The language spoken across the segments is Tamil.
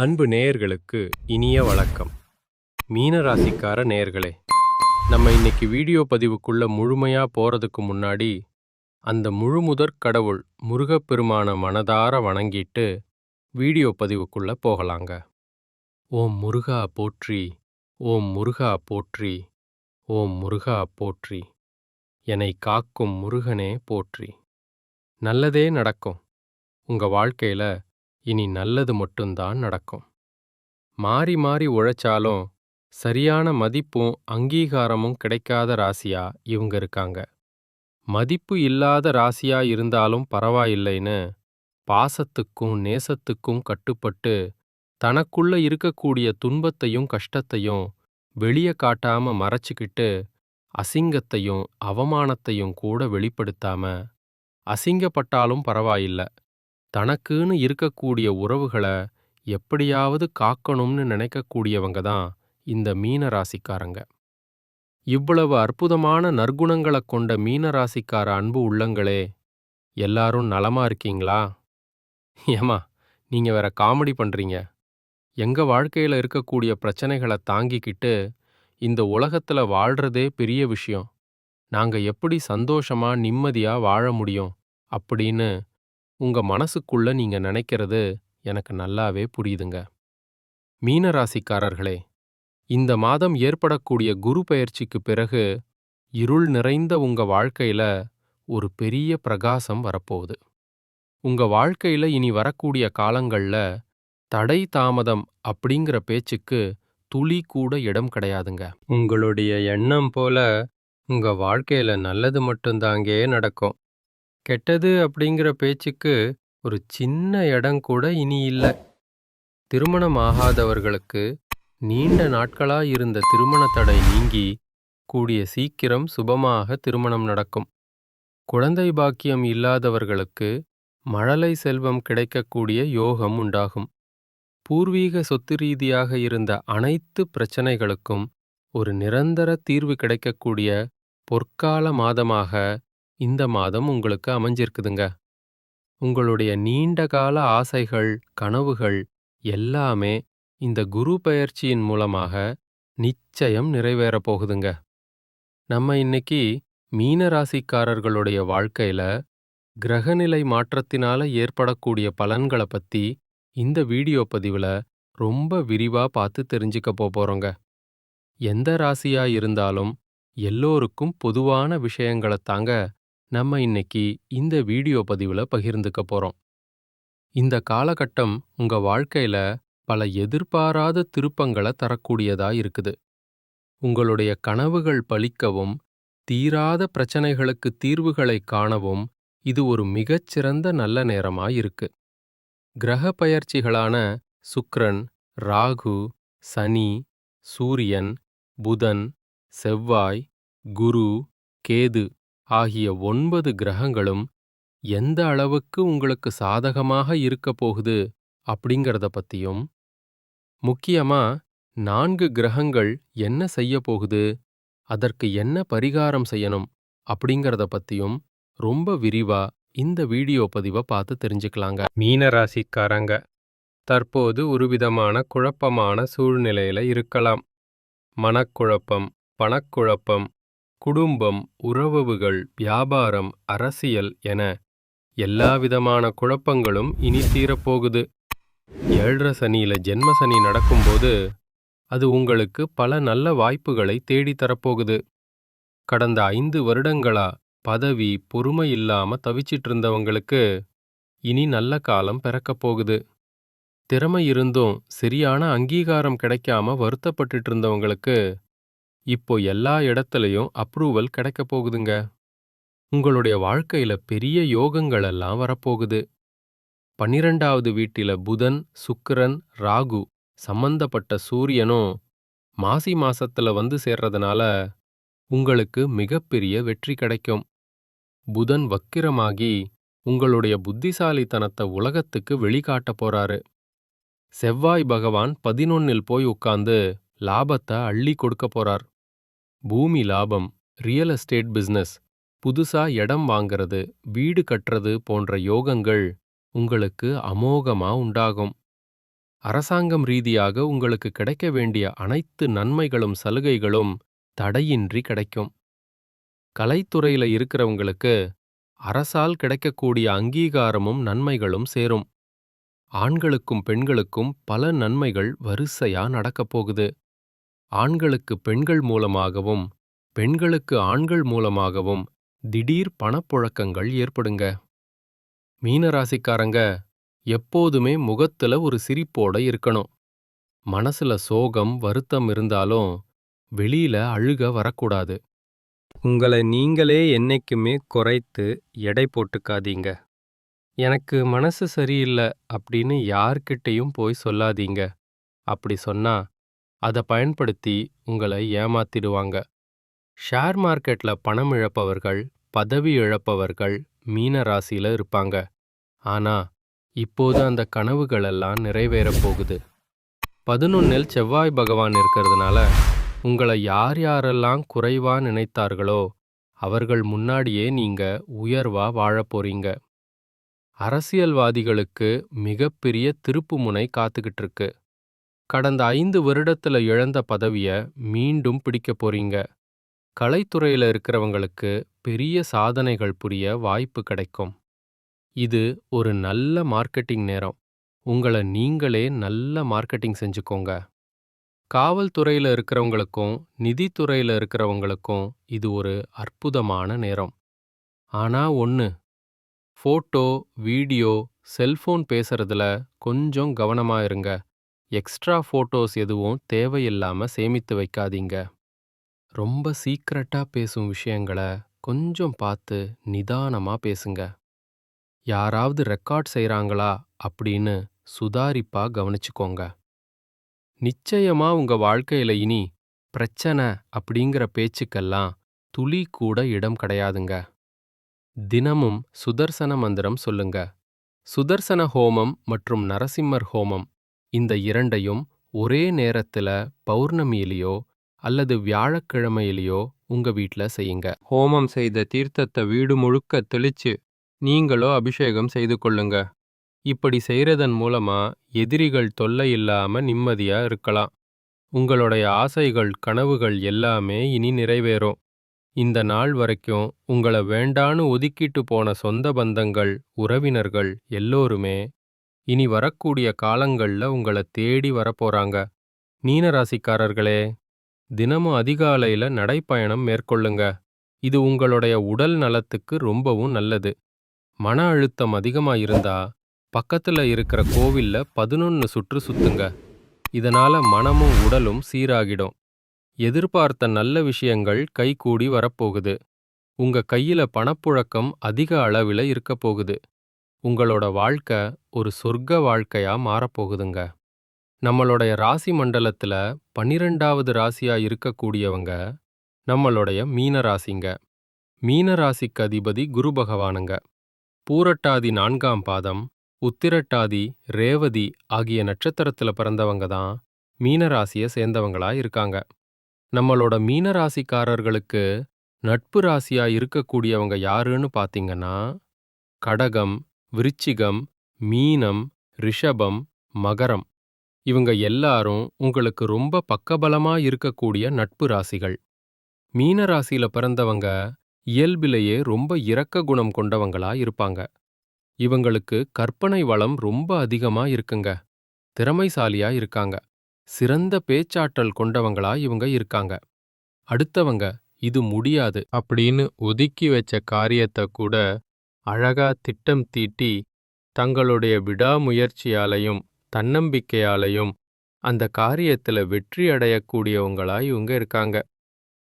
அன்பு நேயர்களுக்கு இனிய வணக்கம். மீன ராசிக்கார நேயர்களே, நம்ம இன்னைக்கு வீடியோ பதிவுக்குள்ள முழுமையா போறதுக்கு முன்னாடி அந்த முழுமுதற் கடவுள் முருகப்பெருமான மனதார வணங்கிட்டு வீடியோ பதிவுக்குள்ள போகலாங்க. ஓம் முருகா போற்றி, ஓம் முருகா போற்றி, ஓம் முருகா போற்றி, என்னை காக்கும் முருகனே போற்றி. நல்லதே நடக்கும். உங்க வாழ்க்கையில இனி நல்லது மட்டும்தான் நடக்கும். மாறி மாறி உழைச்சாலும் சரியான மதிப்பும் அங்கீகாரமும் கிடைக்காத ராசியா இவங்க இருக்காங்க. மதிப்பு இல்லாத ராசியா இருந்தாலும் பரவாயில்லைன்னு பாசத்துக்கும் நேசத்துக்கும் கட்டுப்பட்டு தனக்குள்ள இருக்கக்கூடிய துன்பத்தையும் கஷ்டத்தையும் வெளியே காட்டாம மறைச்சிக்கிட்டு அசிங்கத்தையும் அவமானத்தையும் கூட வெளிப்படுத்தாம அசிங்கப்பட்டாலும் பரவாயில்ல, தனக்குன்னு இருக்கக்கூடிய உறவுகளை எப்படியாவது காக்கணும்னு நினைக்கக்கூடியவங்க தான் இந்த மீன ராசிக்காரங்க. இவ்வளவு அற்புதமான நற்குணங்களை கொண்ட மீன ராசிக்கார அன்பு உள்ளங்களே, எல்லாரும் நலமா இருக்கீங்களா? ஏமா, நீங்க வேற காமெடி பண்றீங்க. எங்க வாழ்க்கையில இருக்கக்கூடிய பிரச்சனைகளை தாங்கிக்கிட்டு இந்த உலகத்துல வாழ்றதே பெரிய விஷயம். நாங்க எப்படி சந்தோஷமா நிம்மதியா வாழ முடியும் அப்படின்னு உங்க மனசுக்குள்ள நீங்க நினைக்கிறது எனக்கு நல்லாவே புரியுதுங்க. மீன ராசிக்காரர்களே, இந்த மாதம் ஏற்படக்கூடிய குரு பெயர்ச்சிக்கு பிறகு இருள் நிறைந்த உங்க வாழ்க்கையில ஒரு பெரிய பிரகாசம் வரப்போகுது. உங்க வாழ்க்கையில இனி வரக்கூடிய காலங்கள்ல தடை தாமதம் அப்படிங்கிற பேச்சுக்கு துளி கூட இடம் கிடையாதுங்க. உங்களுடைய எண்ணம் போல உங்க வாழ்க்கையில நல்லது மட்டும்தாங்கே நடக்கும். கெட்டது அப்படிங்கிற பேச்சுக்கு ஒரு சின்ன இடம் கூட இனி இல்ல. திருமணம் ஆகாதவர்களுக்கு நீண்ட நாட்களா இருந்த திருமண தடை நீங்கி கூடிய சீக்கிரம் சுபமாக திருமணம் நடக்கும். குழந்தை பாக்கியம் இல்லாதவர்களுக்கு மழலை செல்வம் கிடைக்கக்கூடிய யோகம் உண்டாகும். பூர்வீக சொத்து ரீதியாக இருந்த அனைத்து பிரச்சனைகளுக்கும் ஒரு நிரந்தர தீர்வு கிடைக்கக்கூடிய பொற்கால மாதமாக இந்த மாதம் உங்களுக்கு அமைஞ்சிருக்குதுங்க. உங்களுடைய நீண்டகால ஆசைகள், கனவுகள் எல்லாமே இந்த குரு பெயர்ச்சியின் மூலமாக நிச்சயம் நிறைவேறப் போகுதுங்க. நம்ம இன்னைக்கு மீன ராசிக்காரர்களுடைய வாழ்க்கையில கிரகநிலை மாற்றத்தினால ஏற்படக்கூடிய பலன்களை பத்தி இந்த வீடியோ பதிவுல ரொம்ப விரிவா பார்த்து தெரிஞ்சுக்க போறோங்க. எந்த ராசியா இருந்தாலும் எல்லோருக்கும் பொதுவான விஷயங்களைத் தாங்க நம்ம இன்னைக்கு இந்த வீடியோ பதிவுல பகிர்ந்துக்க போறோம். இந்த காலகட்டம் உங்க வாழ்க்கையில பல எதிர்பாராத திருப்பங்களை தரக்கூடியதா இருக்குது. உங்களுடைய கனவுகள் பலிக்கவும், தீராத பிரச்சனைகளுக்கு தீர்வுகளை காணவும் இது ஒரு மிகச்சிறந்த நல்ல நேரமா இருக்கு. கிரக பெயர்ச்சிகளான சுக்கிரன், ராகு, சனி, சூரியன், புதன், செவ்வாய், குரு, கேது ஆகிய 9 கிரகங்களும் எந்த அளவுக்கு உங்களுக்கு சாதகமாக இருக்க போகுது அப்படிங்கிறத பத்தியும், முக்கியமா 4 கிரகங்கள் என்ன செய்ய போகுது, அதற்கு என்ன பரிகாரம் செய்யணும் அப்படிங்கிறத பத்தியும் ரொம்ப விரிவா இந்த வீடியோ பதிவை பார்த்து தெரிஞ்சுக்கலாங்க. மீன ராசிக்காரங்க தற்போது ஒருவிதமான குழப்பமான சூழ்நிலையில இருக்கலாம். மனக்குழப்பம், பணக்குழப்பம், குடும்பம், உறவுகள், வியாபாரம், அரசியல் என எல்லாவிதமான குழப்பங்களும் இனி தீரப்போகுது. 7 சனியில ஜென்ம சனி நடக்கும்போது அது உங்களுக்கு பல நல்ல வாய்ப்புகளை தேடித்தரப்போகுது. கடந்த 5 வருடங்களா பதவி, பொறுமை இல்லாம தவிச்சிட்டு இருந்தவங்களுக்கு இனி நல்ல காலம் பிறக்கப் போகுது. திறமை இருந்தும் சரியான அங்கீகாரம் கிடைக்காம வருத்தப்பட்டுட்டு இருந்தவங்களுக்கு இப்போ எல்லா இடத்துலயும் அப்ரூவல் கிடைக்கப் போகுதுங்க. உங்களுடைய வாழ்க்கையில பெரிய யோகங்கள் எல்லாம் வரப்போகுது. 12வது வீட்டில புதன், சுக்கிரன், ராகு சம்பந்தப்பட்ட சூரியனும் மாசி மாசத்துல வந்து சேர்றதுனால உங்களுக்கு மிகப்பெரிய வெற்றி கிடைக்கும். புதன் வக்கிரமாகி உங்களுடைய புத்திசாலித்தனத்தை உலகத்துக்கு வெளிக்காட்ட போறாரு. செவ்வாய் பகவான் 11ல் போய் உட்கார்ந்து லாபத்தை அள்ளி கொடுக்க போறார். பூமி லாபம், ரியல் எஸ்டேட் பிசினஸ், புதுசா இடம் வாங்கிறது, வீடு கட்டுறது போன்ற யோகங்கள் உங்களுக்கு அமோகமா உண்டாகும். அரசாங்கம் ரீதியாக உங்களுக்கு கிடைக்க வேண்டிய அனைத்து நன்மைகளும் சலுகைகளும் தடையின்றி கிடைக்கும். கலைத்துறையில இருக்கிறவங்களுக்கு அரசால் கிடைக்கக்கூடிய அங்கீகாரமும் நன்மைகளும் சேரும். ஆண்களுக்கும் பெண்களுக்கும் பல நன்மைகள் வரிசையா நடக்கப் போகுது. ஆண்களுக்கு பெண்கள் மூலமாகவும் பெண்களுக்கு ஆண்கள் மூலமாகவும் திடீர் பணப்புழக்கங்கள் ஏற்படுங்க. மீனராசிக்காரங்க எப்போதுமே முகத்துல ஒரு சிரிப்போட இருக்கணும். மனசுல சோகம் வருத்தம் இருந்தாலும் வெளியில அழுக வரக்கூடாது. உங்களை நீங்களே என்னைக்குமே குறைத்து எடை போட்டுக்காதீங்க. எனக்கு மனசு சரியில்லை அப்படின்னு யார்கிட்டயும் போய் சொல்லாதீங்க. அப்படி சொன்னா அதை பயன்படுத்தி உங்களை ஏமாத்திடுவாங்க. ஷேர் மார்க்கெட்ல பணம் இழப்பவர்கள், பதவி இழப்பவர்கள் மீன ராசியில இருப்பாங்க. ஆனா இப்போது அந்த கனவுகளெல்லாம் நிறைவேறப் போகுது. 11 செவ்வாய் பகவான் இருக்கிறதுனால உங்களை யார் யாரெல்லாம் குறைவா நினைத்தார்களோ அவர்கள் முன்னாடியே நீங்க உயர்வா வாழப் போறீங்க. அரசியல்வாதிகளுக்கு மிகப்பெரிய திருப்புமுனை காத்துக்கிட்டு இருக்கு. கடந்த 5 வருடத்துல இழந்த பதவிய மீண்டும் பிடிக்கப் போறீங்க. கலைத்துறையில இருக்கிறவங்களுக்கு பெரிய சாதனைகள் புரிய வாய்ப்பு கிடைக்கும். இது ஒரு நல்ல மார்க்கெட்டிங் நேரம். உங்களை நீங்களே நல்ல மார்க்கெட்டிங் செஞ்சுக்கோங்க. காவல்துறையில இருக்கிறவங்களுக்கும் நிதித்துறையில இருக்கிறவங்களுக்கும் இது ஒரு அற்புதமான நேரம். ஆனா ஒன்று, ஃபோட்டோ, வீடியோ, செல்போன் பேசுறதுல கொஞ்சம் கவனமா இருங்க. எக்ஸ்ட்ரா ஃபோட்டோஸ் எதுவும் தேவையில்லாம சேமித்து வைக்காதீங்க. ரொம்ப சீக்ரெட்டா பேசும் விஷயங்களை கொஞ்சம் பார்த்து நிதானமா பேசுங்க. யாராவது ரெக்கார்ட் செய்றாங்களா அப்படின்னு சுதாரிப்பா கவனிச்சுக்கோங்க. நிச்சயமா உங்க வாழ்க்கையில இனி பிரச்சனை அப்படிங்கிற பேச்சுக்கெல்லாம் துளி கூட இடம் கிடையாதுங்க. தினமும் சுதர்சன மந்திரம் சொல்லுங்க. சுதர்சன ஹோமம் மற்றும் நரசிம்மர் ஹோமம் இந்த இரண்டையும் ஒரே நேரத்துல பௌர்ணமியிலையோ அல்லது வியாழக்கிழமையிலையோ உங்க வீட்ல செய்யுங்க. ஹோமம் செய்த தீர்த்தத்தை வீடு முழுக்க தெளிச்சு நீங்களோ அபிஷேகம் செய்து கொள்ளுங்க. இப்படி செய்யறதன் மூலமா எதிரிகள் தொல்லை இல்லாம நிம்மதியா இருக்கலாம். உங்களுடைய ஆசைகள், கனவுகள் எல்லாமே இனி நிறைவேறும். இந்த நாள் வரைக்கும் உங்களை வேண்டான்னு ஒதுக்கிட்டு போன சொந்த பந்தங்கள், உறவினர்கள் எல்லோருமே இனி வரக்கூடிய காலங்கள்ல உங்களை தேடி வரப்போறாங்க. மீனராசிக்காரர்களே, தினமும் அதிகாலையில நடைப்பயணம் மேற்கொள்ளுங்க. இது உங்களுடைய உடல் நலத்துக்கு ரொம்பவும் நல்லது. மன அழுத்தம் அதிகமா இருந்தா பக்கத்துல இருக்கிற கோவில்ல 11 சுற்று சுத்துங்க. இதனால மனமும் உடலும் சீராகிடும். எதிர்பார்த்த நல்ல விஷயங்கள் கைகூடி வரப்போகுது. உங்க கையில பணப்புழக்கம் அதிக அளவில் இருக்கப் போகுது. உங்களோட வாழ்க்கை ஒரு சொர்க்க வாழ்க்கையா மாறப்போகுதுங்க. நம்மளுடைய ராசி மண்டலத்துல 12வது ராசியா இருக்கக்கூடியவங்க நம்மளுடைய மீன ராசிங்க. மீன ராசிக்கு அதிபதி குரு பகவானுங்க. பூரட்டாதி 4ஆம் பாதம், உத்திரட்டாதி, ரேவதி ஆகிய நட்சத்திரத்துல பிறந்தவங்க தான் மீனராசியை சேர்ந்தவங்களா இருக்காங்க. நம்மளோட மீனராசிக்காரர்களுக்கு நட்பு ராசியா இருக்கக்கூடியவங்க யாருன்னு பார்த்தீங்கன்னா கடகம், விருச்சிகம், மீனம், ரிஷபம், மகரம். இவங்க எல்லாரும் உங்களுக்கு ரொம்ப பக்கபலமா இருக்கக்கூடிய நட்பு ராசிகள். மீனராசியில பிறந்தவங்க இயல்பிலேயே ரொம்ப இரக்க குணம் கொண்டவங்களா இருப்பாங்க. இவங்களுக்கு கற்பனை வளம் ரொம்ப அதிகமா இருக்குங்க. திறமைசாலியா இருக்காங்க. சிறந்த பேச்சாற்றல் கொண்டவங்களா இவங்க இருக்காங்க. அடுத்தவங்க இது முடியாது அப்படின்னு ஒதுக்கி வச்ச காரியத்தை கூட அழகா திட்டம் தீட்டி தங்களுடைய விடாமுயற்சியாலையும் தன்னம்பிக்கையாலையும் அந்த காரியத்துல வெற்றி அடையக்கூடியவங்களா இவங்க இருக்காங்க.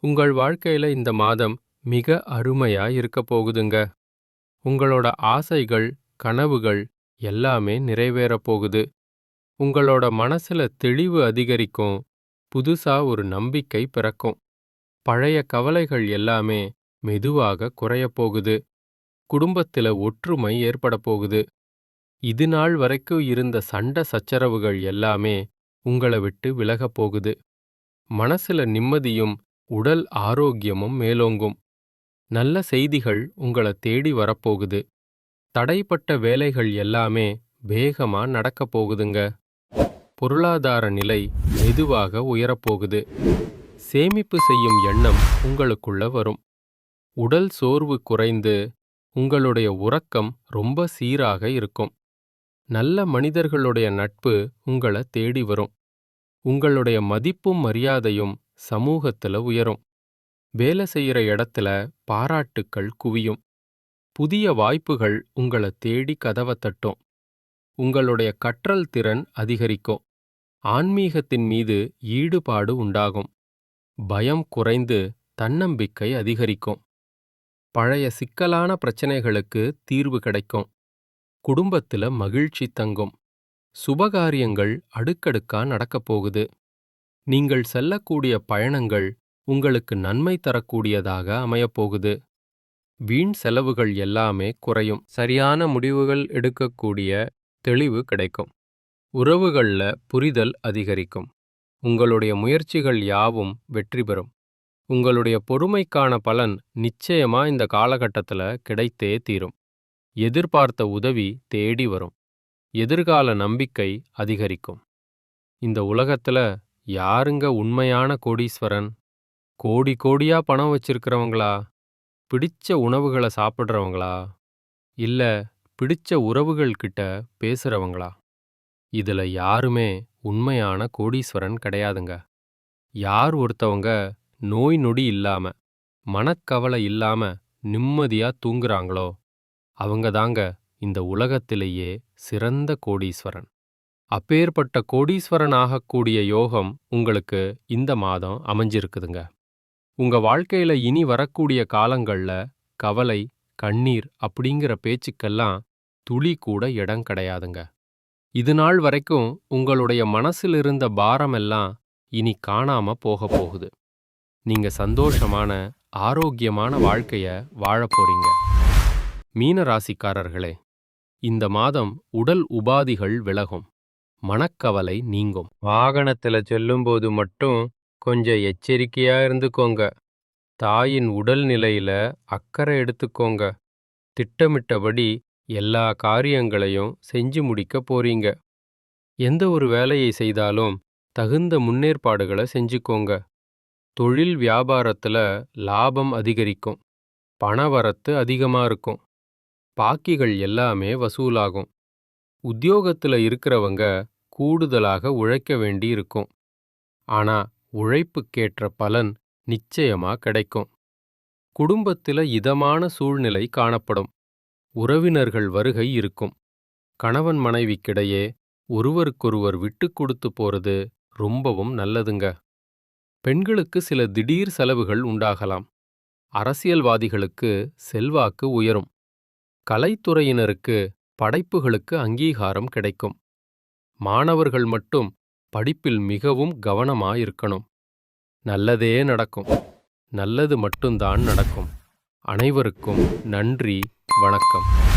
உங்கள் வாழ்க்கையில இந்த மாதம் மிக அருமையா இருக்க போகுதுங்க. உங்களோட ஆசைகள், கனவுகள் எல்லாமே நிறைவேறப் போகுது. உங்களோட மனசுல தெளிவு அதிகரிக்கும். புதுசா ஒரு நம்பிக்கை பிறக்கும். பழைய கவலைகள் எல்லாமே மெதுவாக குறையப் போகுது. குடும்பத்தில ஒற்றுமை ஏற்படப் போகுது. இது நாள் வரைக்கும் இருந்த சண்டை சச்சரவுகள் எல்லாமே உங்களை விட்டு விலகப் போகுது. மனசுல நிம்மதியும் உடல் ஆரோக்கியமும் மேலோங்கும். நல்ல செய்திகள் உங்களை தேடி வரப்போகுது. தடைப்பட்ட வேலைகள் எல்லாமே வேகமா நடக்கப் போகுதுங்க. பொருளாதார நிலை மெதுவாக உயரப்போகுது. சேமிப்பு செய்யும் எண்ணம் உங்களுக்குள்ள வரும். உடல் சோர்வு குறைந்து உங்களுடைய உறக்கம் ரொம்ப சீராக இருக்கும். நல்ல மனிதர்களுடைய நட்பு உங்களை தேடி வரும். உங்களுடைய மதிப்பும் மரியாதையும் சமூகத்துல உயரும். வேலை செய்யற இடத்துல பாராட்டுக்கள் குவியும். புதிய வாய்ப்புகள் உங்களை தேடி கதவை தட்டும். உங்களுடைய கற்றல் திறன் அதிகரிக்கும். ஆன்மீகத்தின் மீது ஈடுபாடு உண்டாகும். பயம் குறைந்து தன்னம்பிக்கை அதிகரிக்கும். பழைய சிக்கலான பிரச்சனைகளுக்கு தீர்வு கிடைக்கும். குடும்பத்துல மகிழ்ச்சி தங்கும். சுபகாரியங்கள் அடுக்கடுக்கா நடக்கப் போகுது. நீங்கள் செல்லக்கூடிய பயணங்கள் உங்களுக்கு நன்மை தரக்கூடியதாக அமையப்போகுது. வீண் செலவுகள் எல்லாமே குறையும். சரியான முடிவுகள் எடுக்கக்கூடிய தெளிவு கிடைக்கும். உறவுகள்ல புரிதல் அதிகரிக்கும். உங்களுடைய முயற்சிகள் யாவும் வெற்றி பெறும். உங்களுடைய பொறுமைக்கான பலன் நிச்சயமா இந்த காலகட்டத்துல கிடைத்தே தீரும். எதிர்பார்த்த உதவி தேடி வரும். எதிர்கால நம்பிக்கை அதிகரிக்கும். இந்த உலகத்துல யாருங்க உண்மையான கோடீஸ்வரன்? கோடி கோடியா பணம் வச்சிருக்கிறவங்களா? பிடிச்ச உணவுகளை சாப்பிட்றவங்களா? இல்ல பிடிச்ச உறவுகள் கிட்ட பேசுறவங்களா? இதுல யாருமே உண்மையான கோடீஸ்வரன் கிடையாதுங்க. யார் ஒருத்தவங்க நோய் நொடி இல்லாம மனக்கவலை இல்லாம நிம்மதியா தூங்குறாங்களோ அவங்க தாங்க இந்த உலகத்திலேயே சிறந்த கோடீஸ்வரன். அப்பேற்பட்ட கோடீஸ்வரன் ஆகக்கூடிய யோகம் உங்களுக்கு இந்த மாதம் அமைஞ்சிருக்குதுங்க. உங்க வாழ்க்கையில இனி வரக்கூடிய காலங்கள்ல கவலை, கண்ணீர் அப்படிங்கிற பேச்சுக்கெல்லாம் துளி கூட இடம் கிடையாதுங்க. இது நாள் வரைக்கும் உங்களுடைய மனசில் இருந்த பாரமெல்லாம் இனி காணாம போக போகுது. நீங்க சந்தோஷமான, ஆரோக்கியமான வாழ்க்கைய வாழப் போறீங்க. மீன ராசிக்காரர்களே, இந்த மாதம் உடல் உபாதிகள் விலகும். மனக்கவலை நீங்கும். வாகனத்துல செல்லும்போது மட்டும் கொஞ்சம் எச்சரிக்கையா இருந்துக்கோங்க. தாயின் உடல் நிலையில அக்கறை எடுத்துக்கோங்க. திட்டமிட்டபடி எல்லா காரியங்களையும் செஞ்சு முடிக்க போறீங்க. எந்த ஒரு வேலையை செய்தாலும் தகுந்த முன்னேற்பாடுகளை செஞ்சுக்கோங்க. தொழில் வியாபாரத்துல லாபம் அதிகரிக்கும். பணவரத்து அதிகமா இருக்கும். பாக்கிகள் எல்லாமே வசூலாகும். உத்தியோகத்துல இருக்கிறவங்க கூடுதலாக உழைக்க வேண்டி இருக்கும். ஆனா உழைப்புக்கேற்ற பலன் நிச்சயமா கிடைக்கும். குடும்பத்துல இதமான சூழ்நிலை காணப்படும். உறவினர்கள் வருகை இருக்கும். கணவன் மனைவிக்கிடையே ஒருவருக்கொருவர் விட்டு கொடுத்து போறது ரொம்பவும் நல்லதுங்க. பெண்களுக்கு சில திடீர் செலவுகள் உண்டாகலாம். அரசியல்வாதிகளுக்கு செல்வாக்கு உயரும். கலைத்துறையினருக்கு படைப்புகளுக்கு அங்கீகாரம் கிடைக்கும். மாணவர்கள் மட்டும் படிப்பில் மிகவும் கவனமாயிருக்கணும். நல்லதே நடக்கும். நல்லது மட்டும்தான் நடக்கும். அனைவருக்கும் நன்றி, வணக்கம்.